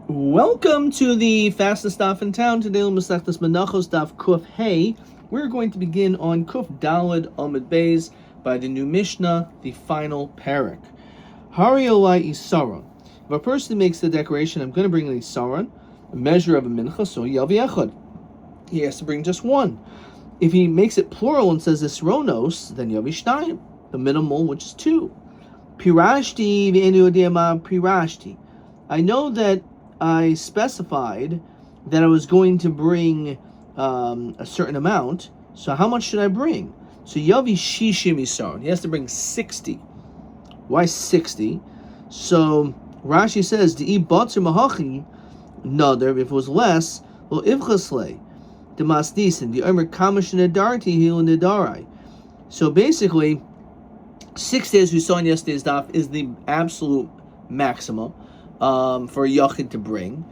Welcome to the fastest daf in town. Today, Masechtas Menachos daf Kuf Hey. We're going to begin on Kuf Dalad Amud Beis by the new Mishnah, the final parak. Hari Olai Isaron. If a person makes the declaration, I'm going to bring an Isaron, a measure of a mincha, so Yavi Echad. He has to bring just one. If he makes it plural and says Isronos, then Yavi Shnayim, the minimal, which is two. Pirashti v'enu odiyama pirashti. I know that I specified that I was going to bring a certain amount. So how much should I bring? So Yavi Shishim Isaron. He has to bring 60. Why 60? So Rashi says, De'i Batzer Mahachi Nader, if it was less, Lo Ivchaslei, the Masdisin, the Omer Kamash Nedarti Hil Nedarai. So basically, 60, as we saw in yesterday's daf, is the absolute maximum for a yachid to bring.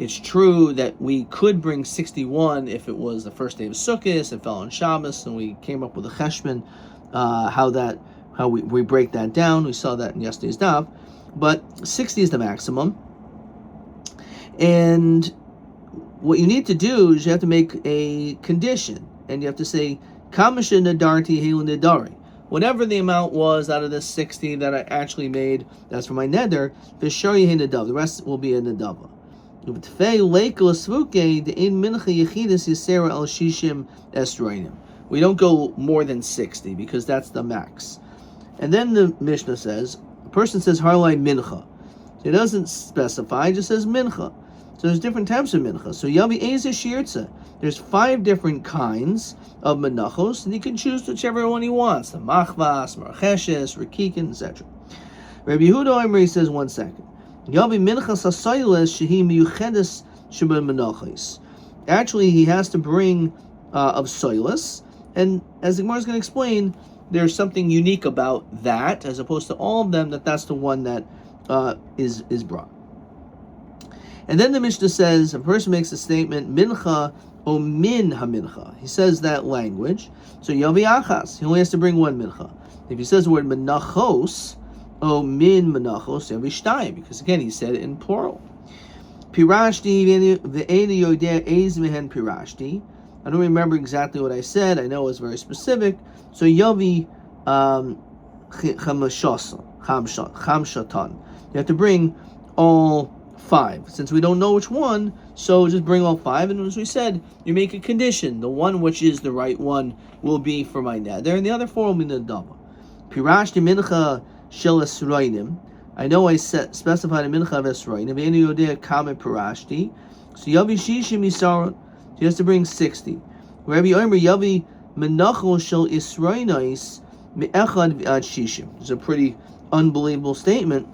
It's true that we could bring 61 if it was the first day of Sukkot, it fell on Shabbos, and we came up with a cheshbon, how we break that down. We saw that in yesterday's daf. But 60 is the maximum. And what you need to do is you have to make a condition, and you have to say, Kamasha Nadarti Helu Nadari. Whatever the amount was out of the 60 that I actually made, that's for my neder, the rest will be a nedava. We don't go more than 60 because that's the max. And then the Mishnah says, a person says harlai mincha. So it doesn't specify, it just says mincha. So there's different types of mincha. So yavi eze shirtza. There's 5 different kinds of menachos, and he can choose whichever one he wants. The machvas, marcheshes, rikikin, etc. Rabbi Yehuda Omer says, 1 second. Yavi minchas hasoiles shehi miyuchedes sheba menachos. Actually, he has to bring of soilis, and as the Gemara is going to explain, there's something unique about that, as opposed to all of them, that's the one that is brought. And then the Mishnah says, a person makes a statement, mincha o min ha-mincha. He says that language. So yavi achas, he only has to bring one mincha. If he says the word menachos, o min menachos, yavi shtayim, because again, he said it in plural. Pirashti v'eini yodeh ez mehen pirashti. I don't remember exactly what I said. I know it was very specific. So yavi chamshatan. You have to bring all 5. Since we don't know which one, so just bring all 5. And as we said, you make a condition. The one which is the right one will be for my neder, and the other 4 will be the double. Pirashti mincha shel esroinim. I know I specified a mincha of esroinim. Ve'enu yodeh kame pirashti. So yavi shishim isaron. He has to bring 60. Rabbi Omer yavi menachos shel isroinais me'echad v'ad shishim. It's a pretty unbelievable statement.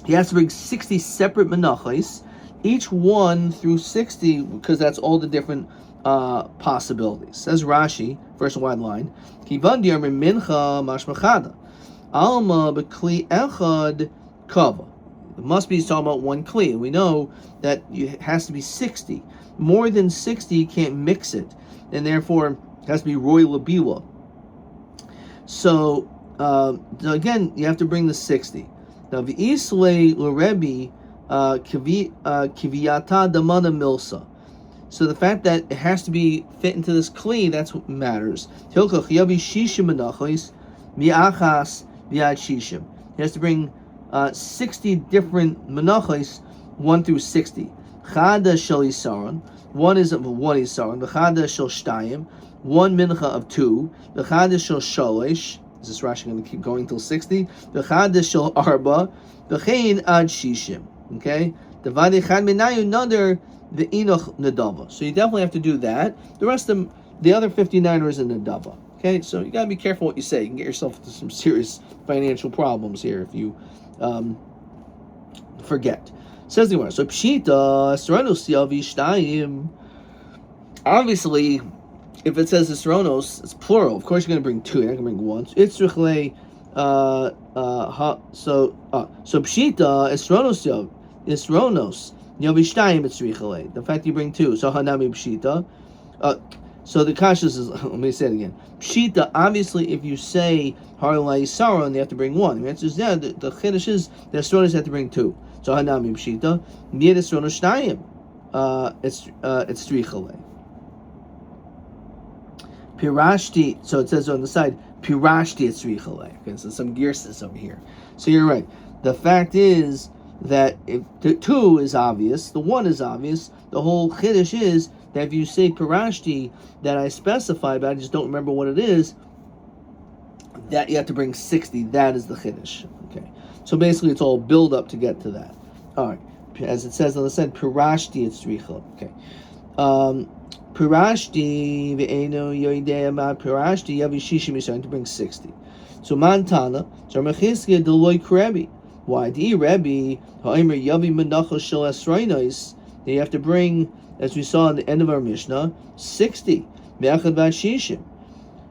He has to bring 60 separate menachos, each one through 60, because that's all the different possibilities. Says Rashi, first wide line, Kivan di'amr mincha mashmachada, alma b'kli echad kava. It must be talking about one kli, and we know that it has to be 60. More than 60, you can't mix it, and therefore it has to be roy labila. So again, you have to bring the 60. Now, v'isle l'Rebbe kiviyata damana milsa. So the fact that it has to be fit into this kli, that's what matters. Hilchach yavi shishim menachos mi'achas v'ad shishim. He has to bring 60 different menachos, 1 through 60. Chada shel isaron. 1 is of 1 isaron. The chada shel shtayim. 1 mincha of 2. The chada shel shalosh. Is this Rashi going to keep going till 60? The chadash shel arba, the chein ad shishim. Okay, the vadi chad minayu nader the inoch nadava. So you definitely have to do that. The rest of them, the other 59ers in nadava. Okay, so you gotta be careful what you say. You can get yourself into some serious financial problems here if you forget. Says the Gemara. So pshita esronos yavi shtayim. Obviously, if it says Isronos, it's plural. Of course, you're going to bring 2. You're not going to bring 1. It's Richle. So Pshita Isronos Yavi Shtayim. It's Richle. The fact you bring 2. So Hanami Pshita. So the Kashas is. Let me say it again. Pshita. Obviously, if you say Harlai Saron, they have to bring 1. The answer is the Chiddush is the Isronos have to bring 2. So hanami b'shita miyad esrono shnayim. It's tzricha. Pirashti. So it says on the side pirashti tzricha. Okay, so some gearses over here. So you're right. The fact is that if the 2 is obvious, the 1 is obvious. The whole chiddush is that if you say pirashti, that I specified, but I just don't remember what it is, that you have to bring 60. That is the chiddush. Okay. So basically, it's all build up to get to that. All right. As it says on the side, pirashti tzricha. Okay. Pirashti ve'eno yoidei ma pirashti yavi shishim yisrael to bring 60. So mantana zarmachizkia deloy krebi. Why? The Rabbi ha'omer yavi menachos shel esrainos. You have to bring, as we saw at the end of our Mishnah, 60. Me'achad v'ashishim.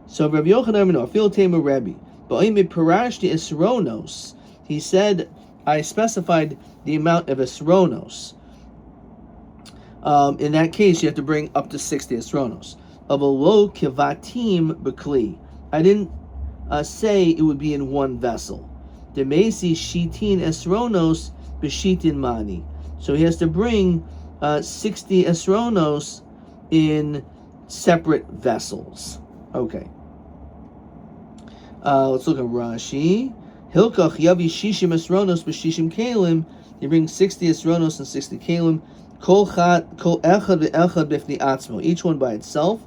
So Rabbi Yochanan no fil tema Rabbi. Ba'omer pirashti esronos. He said, I specified the amount of esronos. In that case, you have to bring up to 60 esronos. Of a lo kivatim b'kli. I didn't say it would be in one vessel. Demesi shitin esronos b'shitin mani. So he has to bring 60 esronos in separate vessels. Okay. Let's look at Rashi. Hilkach yavi shishim esronos b'shishim kalim. He brings 60 esronos and 60 kalim. Kol echad ve'echad b'fni atzmo. Each one by itself.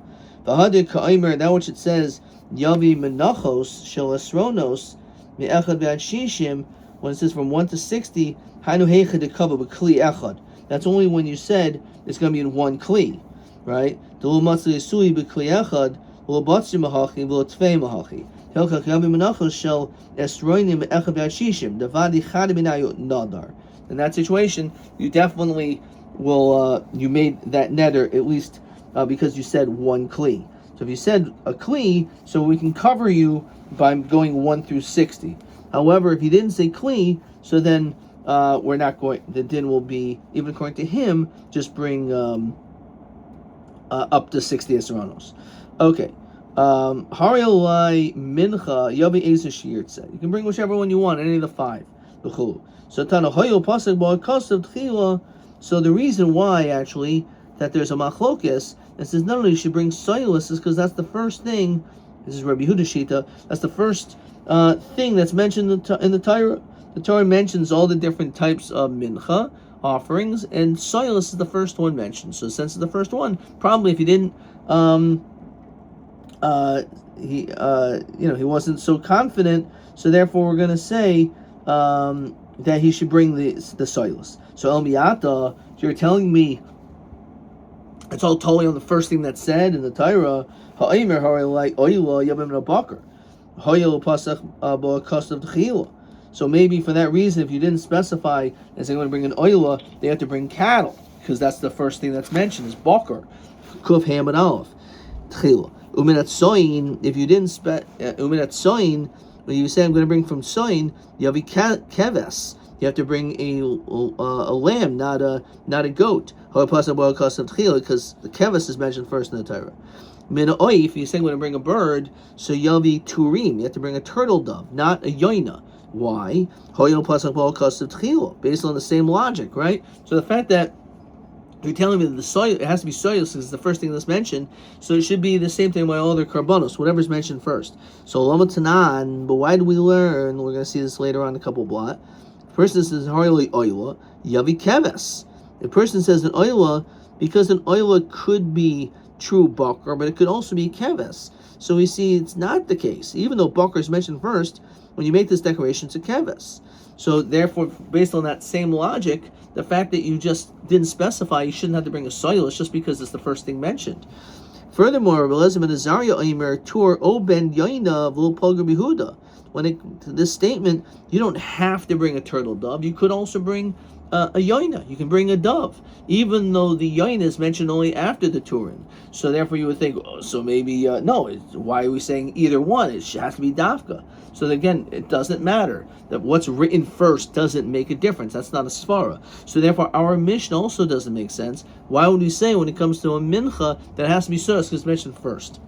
V'hadir ka'omer. That which it says yavi menachos shel esronos me'echad ve'ad shishim. When it says from 1 to 60, hainu heichad dekava b'kli echad. That's only when you said it's going to be in one kli, right? D'lo matzli yisui b'kli echad v'lo batzri mahachi v'lo tvei mahachi. Hilkach yavi menachos shel esronim me'echad ve'ad shishim. Davadi chad minayot nadar. In that situation, you definitely will, you made that neder at least because you said one kli. So if you said a kli, so we can cover you by going 1 through 60. However, if you didn't say kli, so then we're not going, the din will be, even according to him, just bring up to 60 esronos. Okay. Hariolai mincha yavi ezer shirtze. You can bring whichever one you want, any of the 5. So Tana Hoyo Pasuk Bo Kosav Tchila. So the reason why actually that there's a machlokes and says not only you should bring soilus is because that's the first thing. This is Rabbi Huda Shita. That's the first thing that's mentioned in the Torah. The Torah mentions all the different types of mincha offerings, and soilus is the first one mentioned. So since it's the first one, probably if he didn't, he wasn't so confident. So therefore, we're going to say that he should bring the soilus. So El Miyata, you're telling me it's all totally on the first thing that's said in the Torah. Ha'omer harei oila yabim nabakar. Hoyel pasach bo kosav tchila. So maybe for that reason, if you didn't specify as they're going to bring an oila, they have to bring cattle because that's the first thing that's mentioned is bakar, kuf ham and aleph tchila. Uminat soin. If you didn't uminat soin. When you say I'm going to bring from soin, you have a keves. You have to bring a lamb, not a goat. Because the keves is mentioned first in the Torah. Mina'oif, if you say I'm going to bring a bird, so yavi turim. You have to bring a turtle dove, not a yoina. Why? Based on the same logic, right? So the fact that you're telling me that the soil, it has to be soil because it's the first thing that's mentioned, so it should be the same thing by all other karbanos, whatever's mentioned first. So lama tanan, but why do we learn? We're going to see this later on in a couple blot. The person says harili oila yavi keves. The person says an oila because an oila could be true bakar, but it could also be keves. So we see it's not the case. Even though bakar is mentioned first, when you make this declaration, it's a keves. So therefore, based on that same logic, the fact that you just didn't specify you shouldn't have to bring a soil, it's just because it's the first thing mentioned. Furthermore, when this statement, you don't have to bring a turtle dove. You could also bring a yoina. You can bring a dove, even though the yoina is mentioned only after the Turin. So therefore, you would think, so maybe no. Why are we saying either one? It has to be dafka. So again, it doesn't matter that what's written first doesn't make a difference. That's not a svara. So therefore, our Mishnah also doesn't make sense. Why would we say when it comes to a mincha that it has to be sodas because it's mentioned first?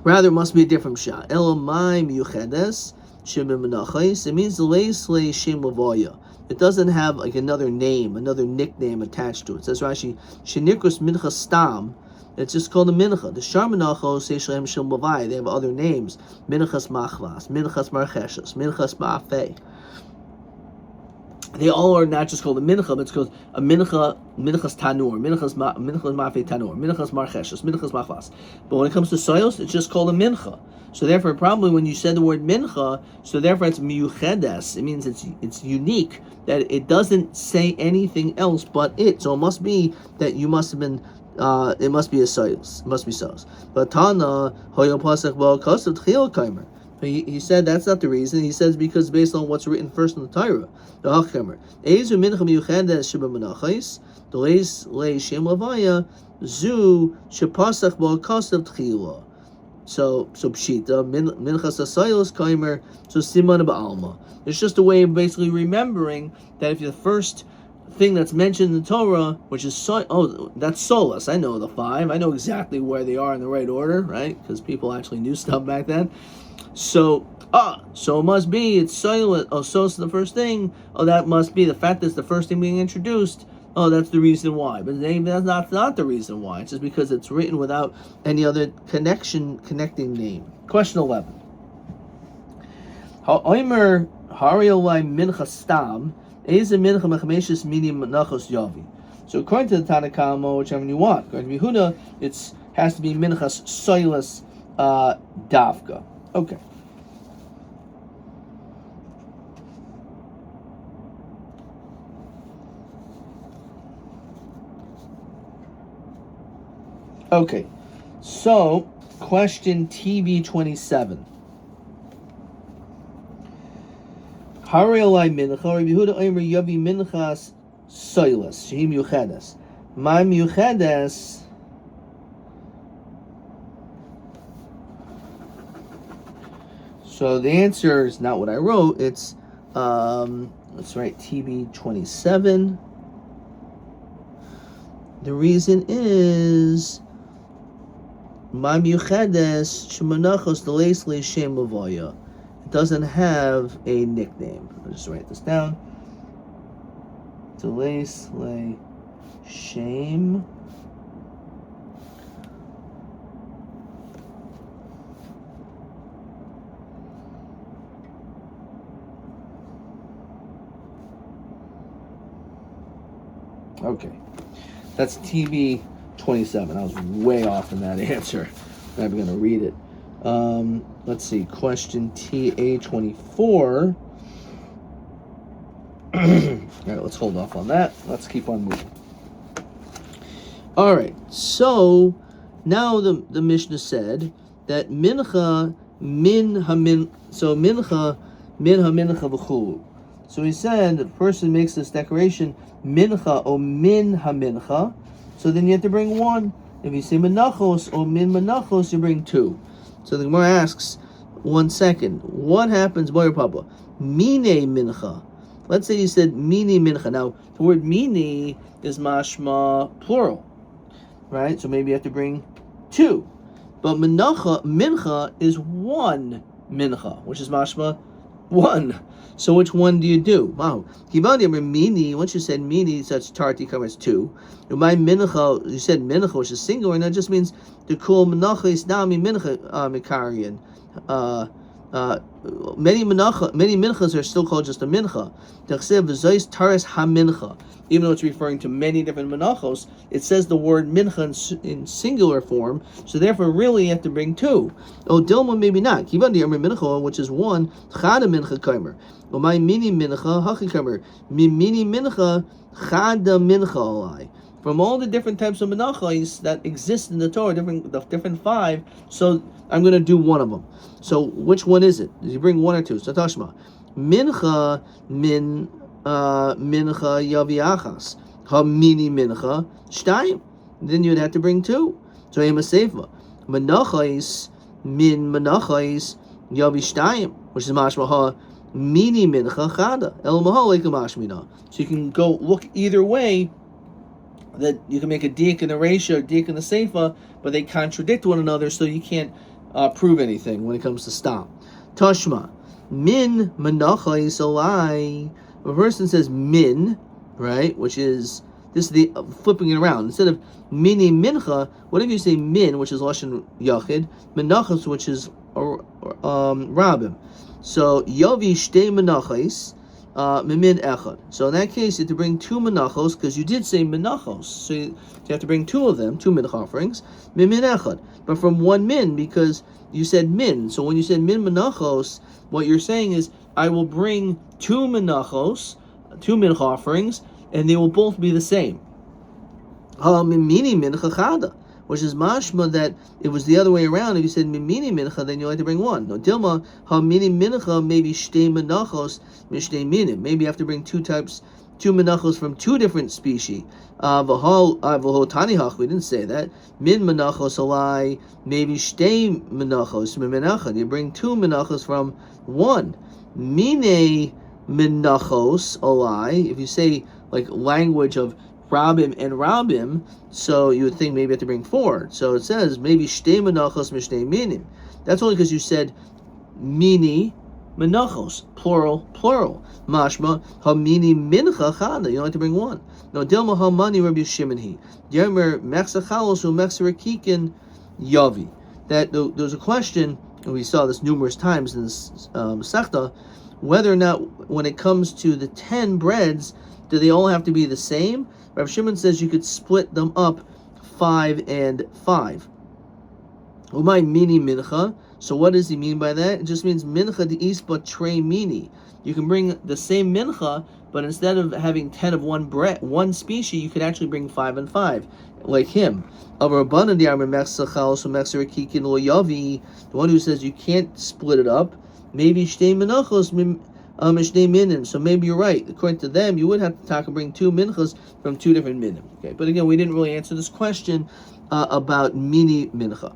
Rather, it must be a different shot. Elamai miyuchedes shemim menachos. It means the leisle shem lavoya. it doesn't have like another name, another nickname attached to it. It says Rashi, Shenikrus Mincha Stam. It's just called a mincha. The Shar Menachos Shem Shel Mavai. They have other names: Minchas Machvas, Minchas Marcheshus, Minchas Ma'afei. They all are not just called a mincha, but it's called a mincha, minchas tanur, minchas ma'afei tanur, minchas marcheshus, minchas machvas. But when it comes to soils, it's just called a mincha. So therefore, probably when you said the word mincha, so therefore it's miyuchedes. It means it's unique, that it doesn't say anything else but it. So it must be that you must have been. It must be a soils. It must be soils. But Tana hoyel pasach bo kasav tchil kaimer. He said that's not the reason. He says because based on what's written first in the Torah, the Hachkamer. Ezu mincha miyuchedes sheba menachos, the leis shem lavaya, zu shepasach bo kasav tchila. So pshita minchas asaylos kaimer. So siman ba'alma. It's just a way of basically remembering that if the first thing that's mentioned in the Torah, which is that's solas. I know the 5. I know exactly where they are in the right order, right? Because people actually knew stuff back then. So it must be it's solas. Oh, so it's the first thing. Oh, that must be the fact that it's the first thing being introduced. Oh, that's the reason why. But that's not the reason why. It's just because it's written without any other connecting name. Question 11. Ha'omer hariolai mincha stam. So according to the Tanna Kama, whichever you want, according to Yehuda, it has to be minchas soilas davka. Okay. Okay. So, question TB27. Hariolai mincha, Rabbi Yehuda Omer Yavi minchas soilas shehim yuchedes. My yuchedes. So the answer is not what I wrote. It's let's write TB27. The reason is my yuchedes shemanachos deleis leishem lavoya. Doesn't have a nickname. I'll just write this down. Delays lay shame. Okay. That's TB27. I was way off in that answer. I'm never going to read it. Let's see, question TA24. All right, let's hold off on that. Let's keep on moving. All right, so now the Mishnah said that mincha min hamin. So mincha min hamincha v'chulu. So he said the person makes this declaration mincha o min hamincha. So then you have to bring 1. If you say menachos o min menachos, you bring 2. So the Gemara asks, 1 second, what happens, boy or papa? Mine mincha. Let's say you said mini mincha. Now, the word mini is mashma plural, right? So maybe you have to bring 2. But mincha is 1 mincha, which is mashma 1. So which one do you do? Wow. Mini, once you said mini, such tarti covers 2. My mincha, you said mincha, which is singular, and that just means the kul menacha is nami mincha mikarian. Many minchas are still called just a mincha. Even though it's referring to many different menachos, it says the word mincha in singular form, so therefore really you have to bring 2. Oh, Dilma maybe not. Mincha, which is 1, chada mincha kaimer. Oh, my mini mincha, hachi kaimer. Mini mincha, chada mincha alai. From all the different types of menachos that exist in the Torah, the different 5, so I'm going to do one of them. So which one is it? Did you bring 1 or 2? So Tashma. Mincha mincha yavi achas. Ha mini mincha shtayim. Then you'd have to bring 2. So I'm a seifa. Menachos min menachos yavi shtayim, which is mashma ha mini mincha chada. El mahal mashmina. So you can go look either way. That you can make a dik in the ratio, dik in the seifa, but they contradict one another, so you can't prove anything when it comes to stop. Tashma min menachos alai If a person says min, right, which is, this is the flipping it around. Instead of mini mincha, what if you say min, which is lashon yachid, menachos, which is rabim. So yavi shtei menachos, mimin echad. So in that case, you have to bring two menachos, because you did say menachos. So you have to bring two of them, two mincha offerings, mimin echad. But from one min, because you said min. So when you said min menachos, what you're saying is, I will bring two menachos, two mincha offerings, and they will both be the same. Mimini mincha chada, which is mashma that it was the other way around. If you said mimini mincha, then you had to bring one. No, dilma mini mincha maybe shtei menachos mishtei minim. Maybe you have to bring two menachos from two different species. V'ho tani hach, we didn't say that. Min menachos alai maybe shtei menachos min menachad. You bring two menachos from one. Mine menachos alai. If you say like language of Rabim and Rabim, so you would think maybe you have to bring four. So it says maybe shtei menachos mishtei minim. That's only because you said mini menachos, plural. Mashma hamini mincha chada. You only have to bring one. No dilma hamani Rabbi Shimon he. Yemer mechsa chalos u'mechsa rekikin yavi. That there's a question, and we saw this numerous times in this Masechta, whether or not when it comes to the 10 breads, do they all have to be the same? Rav Shimon says you could split them up 5 and 5. Umay mini mincha. So what does he mean by that? It just means mincha de isba tre mini. You can bring the same mincha, but instead of having 10 of one species, you could actually bring 5 and 5, like him. The one who says you can't split it up, maybe shtei menachos mishnei minim. So maybe you're right. According to them, you would have to talk and bring two minchas from two different minim. Okay, but again, we didn't really answer this question about mini mincha.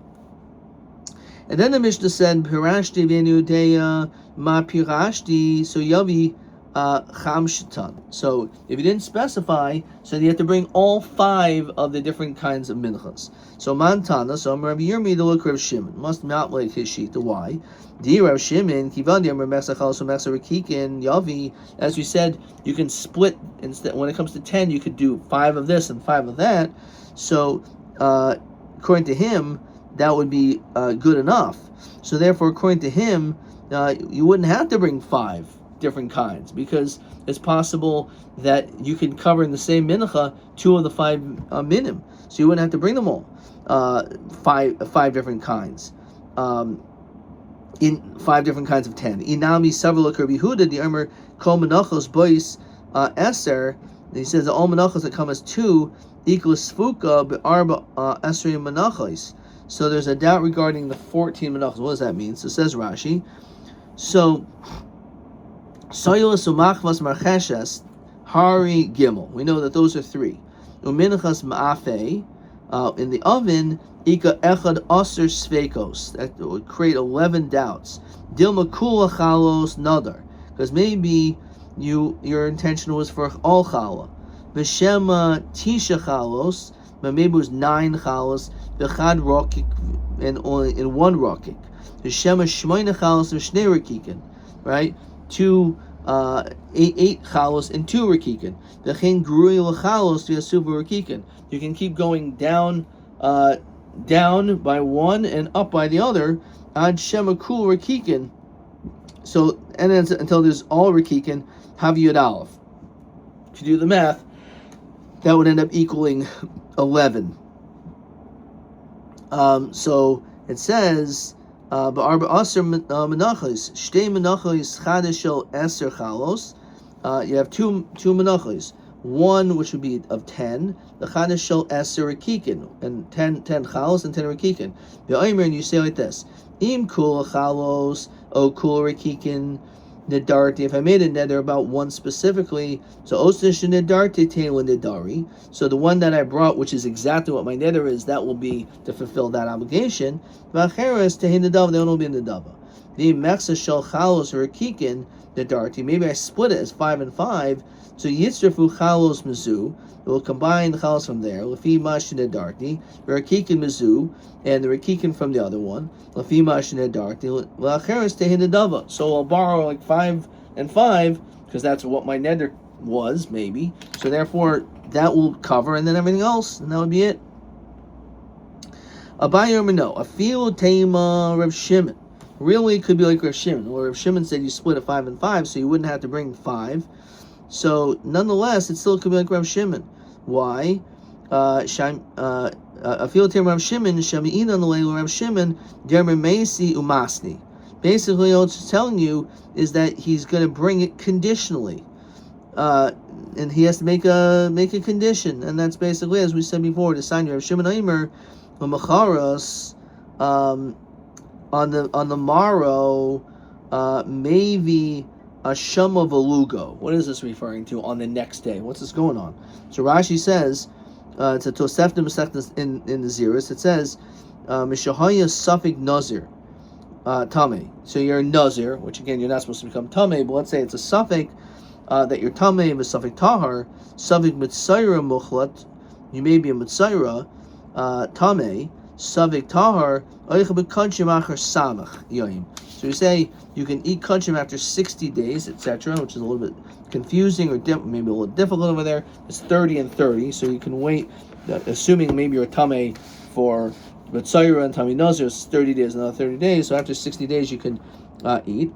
And then the Mishnah said, Pirashti v'enu ma pirashti, so yavi chamshatan. So if you didn't specify, so you have to bring all 5 of the different kinds of minchas. So mantana, so Rabbi Yomi the look Rav Shimon must not like his sheet. Why? Di Rav Shimon kivandi Amar mechsachal so mechsa rekikin yavi. As we said, you can split instead. When it comes to 10, you could do 5 of this and 5 of that. So according to him, that would be good enough. So therefore, according to him, you wouldn't have to bring 5 different kinds, because it's possible that you could cover in the same mincha 2 of the 5 minim. So you wouldn't have to bring them all, 5 different kinds, in 5 different kinds of 10. Inami savrulak Rabbi Yehuda the Amar kol menachos bois eser. He says that all menachos that come as 2 equals sfuka be'arba esrei menachos. So there's a doubt regarding the 14 menachos. What does that mean? So says Rashi. So soyos umachvas marcheshes hari gimel. We know that those are 3. Uminachas ma'afe in the oven ika echad aser sveikos. That would create 11 doubts. Dilma kula chalos nadar, because maybe your intention was for all chala. V'shema tisha chalos, but maybe it was 9 chalos. V'chad rokik and only in 1 rokik. V'shema shmoina chalos v'shnei rakikin. Right? 8 chalos and 2 rakikin. V'chein grui l'chalos v'yasuv rakikin. You can keep going down by one and up by the other. Ad shema kul rakikin. So and then until there's all rakikin, have yud aleph. If you do the math, that would end up equaling 11. So it says, "Ba'arba aser menachos, shtei menachos chadash shel eser chalos." You have two menachos, one which would be of 10, the chadash shel eser rakikin, and 10 chalos and 10 rakikin. The omer, and you say like this: Im kul chalos o kul rakikin nedarti. If I made a neder about one specifically, so osnish nedarti teila nedari. So the one that I brought, which is exactly what my neder is, that will be to fulfill that obligation. V'acheres tehin nedava, they will be nedava. The mechsa shel chalos or rakikin nedarti. Maybe I split it as 5 and 5. So yitzrafu chalos mizu. It will combine the chalos from there. Lefi mash nedarti. Rakikin mizu, and the rakikin from the other one. Lefi mash nedarti. V'acheres tehin nedava. So I'll borrow like 5 and 5, because that's what my neder was, maybe. So therefore, that will cover, and then everything else, and that would be it. Abaye or no, a feel tema Rav Shimon. Really, it could be like Rav Shimon. Or Rav Shimon said you split it 5 and 5, so you wouldn't have to bring 5. So nonetheless, it still could be like Rav Shimon. Why? A feel tema Rav Shimon, Shami'in on the way Rav Shimon, Dermer Meisi Umasni. Basically, all it's telling you is that he's going to bring it conditionally. And he has to make a condition, and that's basically, as we said before, the sign Rav Shimon Aimer, Macharas, on the morrow, maybe a shama velugo. What is this referring to? On the next day, what's this going on? So Rashi says, it's a Tosefta Masechtas in the Zeros. It says, Mishahaya Safik Nazir, Tameh. So you're a Nazir, which again you're not supposed to become Tameh, but let's say it's a Safik that you're Tameh, a Safik Tahar, Safik Mitzayra Muchlat. You may be a Mitzayra. Tameh, Savik Tahar, so you say you can eat Kachim after 60 days, etc., which is a little bit confusing or maybe a little difficult over there. It's 30 and 30, so you can wait, assuming maybe you're a Tameh for Mitzayra and Tameh Nazir, it's 30 days, another 30 days, so after 60 days you can eat.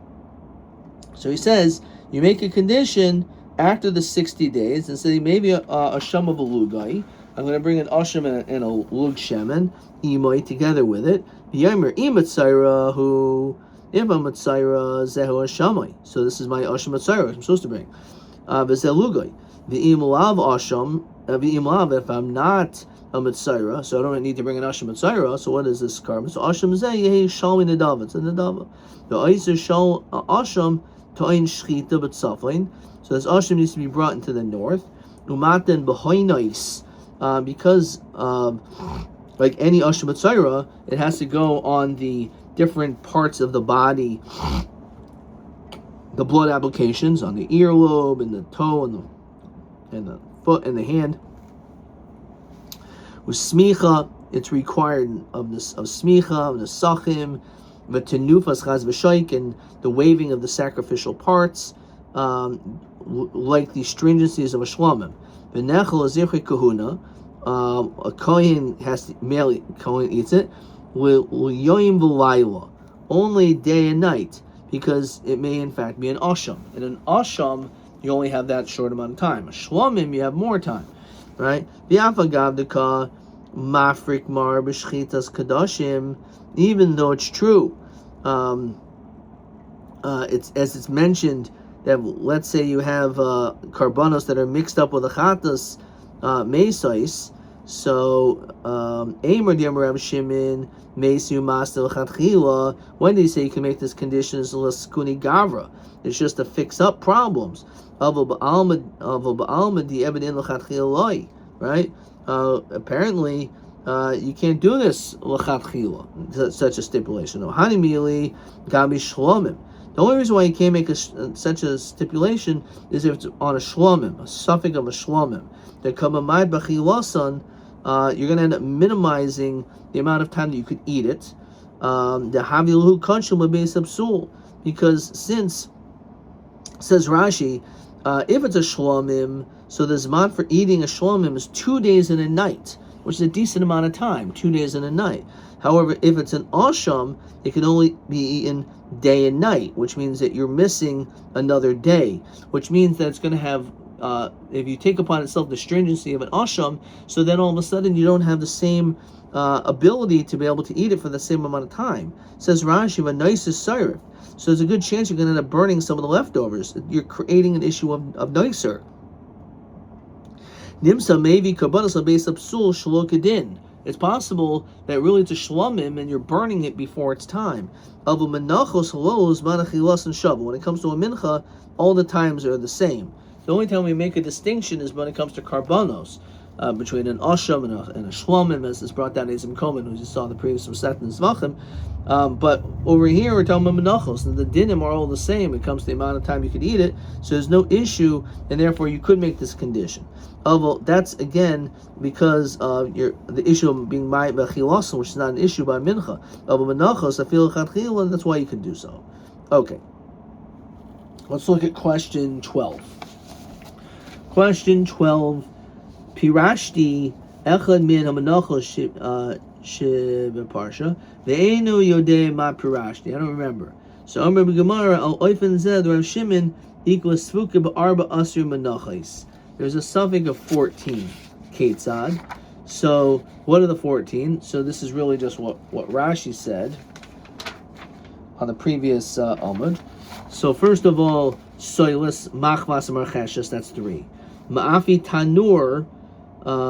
So he says, you make a condition after the 60 days, and say maybe a Shama Velugai, I'm going to bring an asham and a lug shemen, imoi, together with it. V'yomer imatzaira, who if a matzaira zehu ashamai. So this is my asham matzaira I'm supposed to bring. V'zelugay. V'imulav asham. V'imulav, if I'm not a matzaira, so I don't need to bring an asham matzaira. So what is this carbon? So asham zeh yehi shalmi nedava. It's a nedava. The oiser shal asham toin shchita b'tzaflein. So this asham needs to be brought into the north. Umaten b'hoinais. Because like any Asham Mitzayra, it has to go on the different parts of the body, the blood applications on the earlobe and the toe and the foot and the hand. With smicha, it's required of smicha, of the sachim, the tenufas chaz v'shaik, and the waving of the sacrificial parts, like the stringencies of a shlamim. V'nechel azirche kahuna. A kohen has to, male kohen eats it. Yoim v'layla, only day and night, because it may in fact be an asham. In an asham, you only have that short amount of time. A shlamim, you have more time, right? V'afagavdika mafrik mar b'shchitas kadashim. Even though it's true, it's as it's mentioned that let's say you have karbanos that are mixed up with a chatas mesais. So Eimer Diamar Rabbi Shimon Mesu Mastel Chatchila. When they say you can make this condition is Laskuni Gavra, it's just to fix up problems. Avol Ba'alma Di Ebedin Lachatchila, right? Apparently you can't do this Lachatchila, such a stipulation. Hanimili Gabi Shlomim. The only reason why you can't make such a stipulation is if it's on a shlomim, a suffix of a shlomim. The kamamad b'chilasan, you're going to end up minimizing the amount of time that you could eat it. The havilu kanshul b'beis absul, because since says Rashi, if it's a shlomim, so the zman for eating a shlomim is 2 days and a night, which is a decent amount of time, 2 days and a night. However, if it's an asham, it can only be eaten day and night, which means that you're missing another day, which means that it's going to have, if you take upon itself the stringency of an asham, so then all of a sudden you don't have the same ability to be able to eat it for the same amount of time. It says Rashi, a nice sirif. So there's a good chance you're going to end up burning some of the leftovers. You're creating an issue of nicer. Nimsa maybe karbanos abeis absul shalokadin. It's possible that really it's a shlamim and you're burning it before it's time. When it comes to a mincha, all the times are the same. The only time we make a distinction is when it comes to karbanos, between an asham and a shlamim, as is brought down Ezim Koman, who you saw in the previous Masechet and Zvachim. But over here we're talking about menachos, and the dinim are all the same. It comes to the amount of time you could eat it, so there's no issue, and therefore you could make this condition. Although that's again because of the issue of being ma'at b'chilason, which is not an issue by mincha. Of menachos, I feel chatchila, that's why you could do so. Okay. Let's look at question 12. Question 12. Pirashti echad min ha-menachos shebeparsha ve'enu yodei ma pirashti. I don't remember. So Amr b'Gemara al oifen zed Rav Shimon equals svuka b'arba asur menachos. There's a suffix of 14. Ketzad. So what are the 14? So this is really just what Rashi said on the previous Amud. So first of all, soilus machmas marcheshes, that's 3. Ma'afi tanur,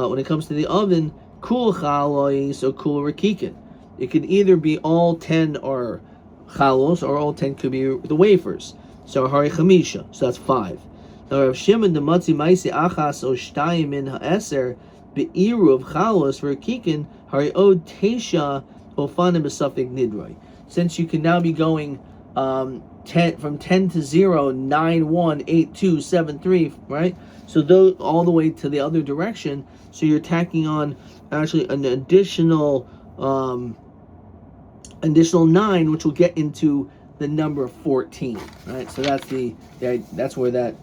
when it comes to the oven, kul chalois or kul rakikin. It could either be all 10 are chalos, or all 10 could be the wafers. So hari chamisha, so that's 5. Now Rav Shimon the matzi maisi achas o shtayim min ha'eser be'iru of chalos rakikin hari od teisha ofanim b'safik nidroi. Since you can now be going 10 from 10 to 0, 9, 1, 8, 2, 7, 3, right? So those all the way to the other direction. So you're tacking on actually an additional 9, which will get into the number of 14, right? So that's that's where that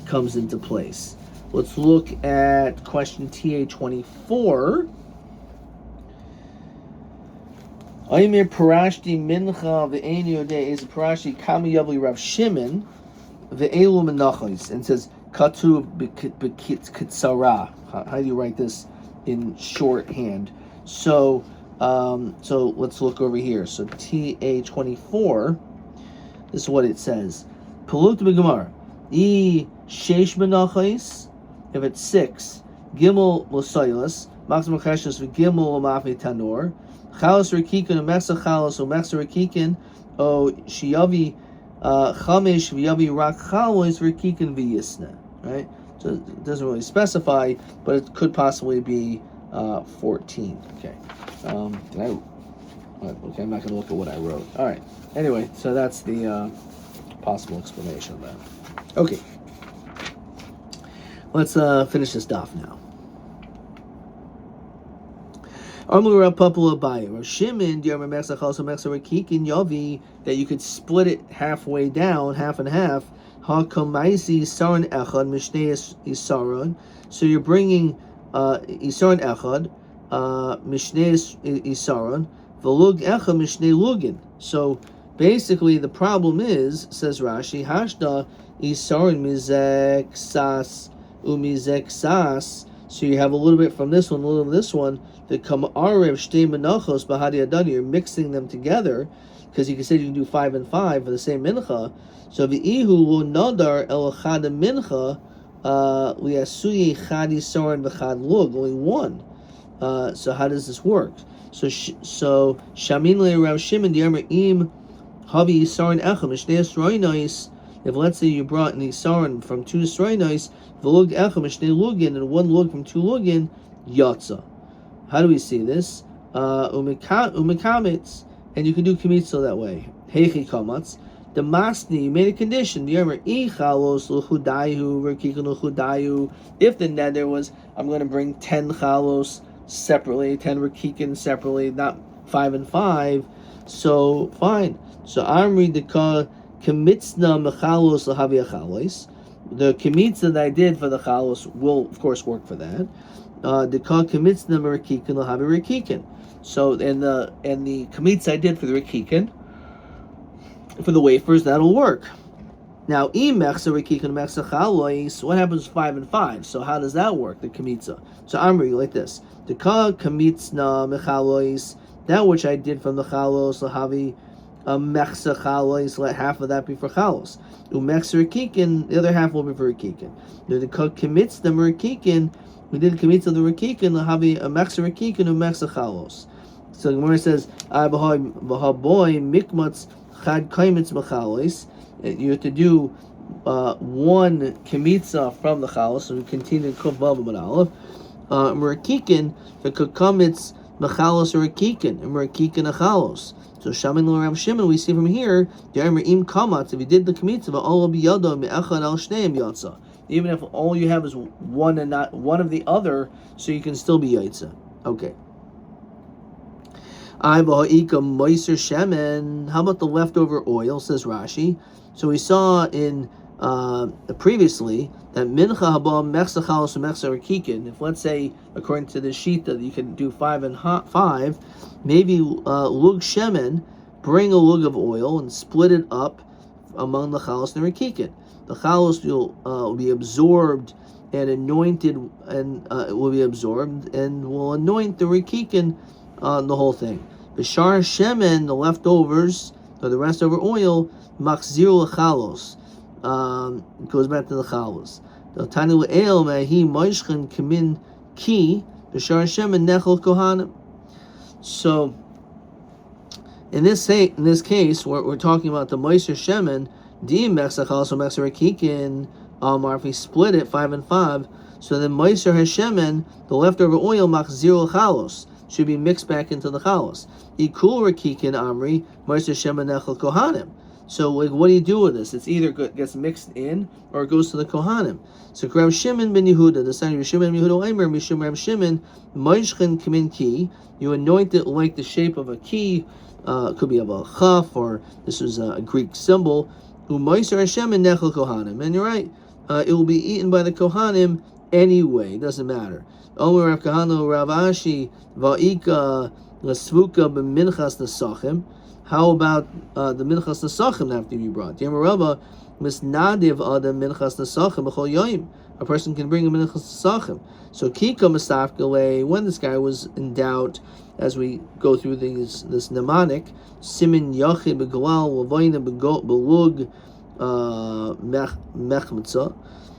comes into place. Let's look at question TA 24. Aymir Parashti Mincha ve'ein yodei is Parashti Kami Yavli Rav Shimon ve'elu menachos, and says Katuv b'kitzara. How do you write this in shorthand? So let's look over here. So TA 24. This is what it says. Pelut b'gemar I sheish menachos. If it's 6, Gimel l'soilus maximum cheshes v'Gimel l'mafi tanor. Chalos rakikin o mechsa chalos o mechsa rakikin o shiyavi chamesh v'yavi rak chalos rakikin v'yisna. Right? So it doesn't really specify, but it could possibly be 14. Okay. Okay, I'm not going to look at what I wrote. All right. Anyway, so that's the possible explanation of that. Okay. Let's finish this daf now. That you could split it halfway down, half and half. So you're bringing isaron echad, mishnei isaron, v'lug echad mishnei lugin. So basically, the problem is, says Rashi, hashda isaron mizek sas umizek sas. So you have a little bit from this one, a little of this one. The kamarev shtei menachos bahadi adani. You're mixing them together because you can say you can do 5 and 5 for the same mincha. So v'ihu lo nadar el chad mincha liasuyi chad isaron v'chad lug. Only one. So how does this work? So shamin le Rav Shimon di'amar im havi isaron echad mishnei esroinos. If let's say you brought an isaron from 2 esroinos, v'lug echad mishnei lugin, and 1 lug from 2 lugin, yatsa. How do we see this? Umekamitz, and you can do kimitza that way. Heichi kamatz. The masni, you made a condition. If the nether was, I'm going to bring 10 chalos separately, 10 rakikin separately, not 5 and 5. So fine. So Amri deka kimitzna mechalos lahavi achalos. The kimitza that I did for the chalos will of course work for that. Deka kimitzna merakikin lahavi rakikin. So and the kimitza I did for the rakikin, for the wafers, that'll work. Now, what happens with 5 and 5? So how does that work, the kamitza? So Amri, like this. The ka kamitzna mechalois, that which I did from the chalos, lahavi mechsa chalois, let half of that be for chalos. Umechsa rakikin, the other half will be for rakikin. The ka kamitzna merakikin, we did kamitza the rakikin, lahavi mechsa rakikin, umechsa chalos. So the Gemara says, boy mikmatz chad kaimitz mechalois. You have to do 1 kimitza from the chalos, so we continue to kuf vav and aleph. Merakikin, the kamitz mechalos or rakikin, and merakikin a chalos. So shamin l'Rav Shimon, we see from here, im kamatz, if you did the kimitza, all biyado me'echad al shneim yatsa. Even if all you have is one and not one of the other, so you can still be yaitza. Okay. How about the leftover oil, says Rashi? So we saw in previously that mincha haba mechsa chalos and mechsa rakikin. If let's say according to the shita you can do 5 and 5, maybe lug shemen, bring a lug of oil and split it up among the chalos and rakikin. The chalos will be absorbed and anointed, and it will be absorbed and will anoint the rakikin, the whole thing. The shar shemen, the leftovers or the restover oil, machzir lechalos, goes back to the chalos. The tani le'el mehi moishchen kamin ki the shar shemen nechol kohanim. So in this case, we're talking about the moiser shemen, di mechsa chalos or mechsa rakikin. If we split it 5 and 5, so then moiser hashemen, the leftover oil, machzir chalos, should be mixed back into the chalos. Ikul rakikin amri moiser shemen nechol kohanim. So, like, what do you do with this? It's either gets mixed in or it goes to the kohanim. So, Rav Shimon ben Yehuda, the son of Shimon ben Yehuda, Aimer Mishum Rav Shimon, moishchen kamin ki. You anoint it like the shape of a key. Could be of a chaf, or this is a Greek symbol. U'moiser hashemen nechol kohanim. And you're right. It will be eaten by the kohanim anyway. It doesn't matter. Omer Rav Kahana Rav Ashi va'ika l'svuka b'minchas nesachim. How about the minchas nesachim that have to be brought? Yamarava misnadiv adam minchas nesachim b'chol yoyim. A person can bring a minchas nesachim. So kika mistafkele, when this guy was in doubt, as we go through this mnemonic, simin yachid b'galal l'vayna b'lug mechmetza.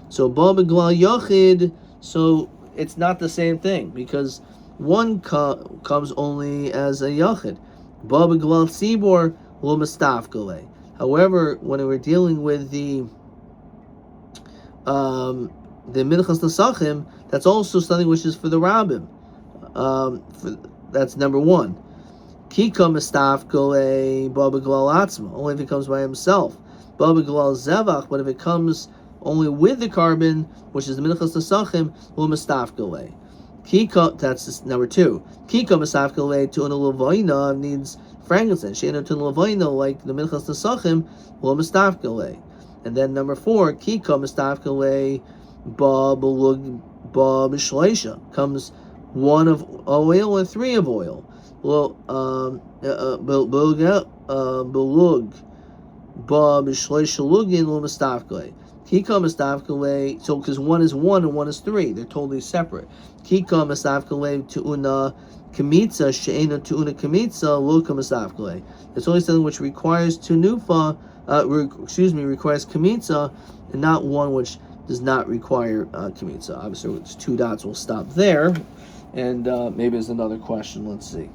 So ba b'galal yachid. So it's not the same thing because one comes only as a yachid. Ba b'galal tzibor lo mistafkele. However, when we're dealing with the minchas nesachim, that's also something which is for the rabbim. That's number one. Kika mistafkele ba b'galal atzma, only if it comes by himself. Ba b'galal zevach, but if it comes only with the carbon, which is the minchas nesachim, lo mistafkele. Kika, that's number two. Kika mistafkele to an levayna needs frankincense. Sheina to an levayna, like the minchas nesachim, lo mistafkele. And then number four, Kika mistafkele ba b'shleisha, comes one of oil and 3 of oil. Well, belug ba b'shleisha lugin lo mistafkele. Kika mistafkele, so because one is 1 and one is 3, they're totally separate. Kika mistafkele tu'una kamitza she'ena tu'una kamitza luka mistafkele. It's only something which requires tunufa, requires kamitza, and not one which does not require kamitza. Obviously, it's 2 dots. We'll stop there, and maybe there's another question. Let's see.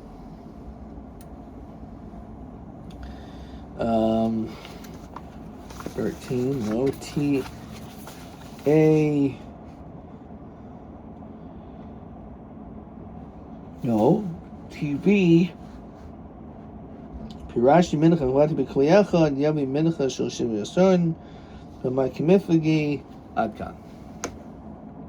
13, no, T-A, no, T-B, Pirashi Mincha, Vati B'Kliyacha, Yomi Mincha, Shel Shiv Yasern, B'Mai Kimiflagi, Adkan.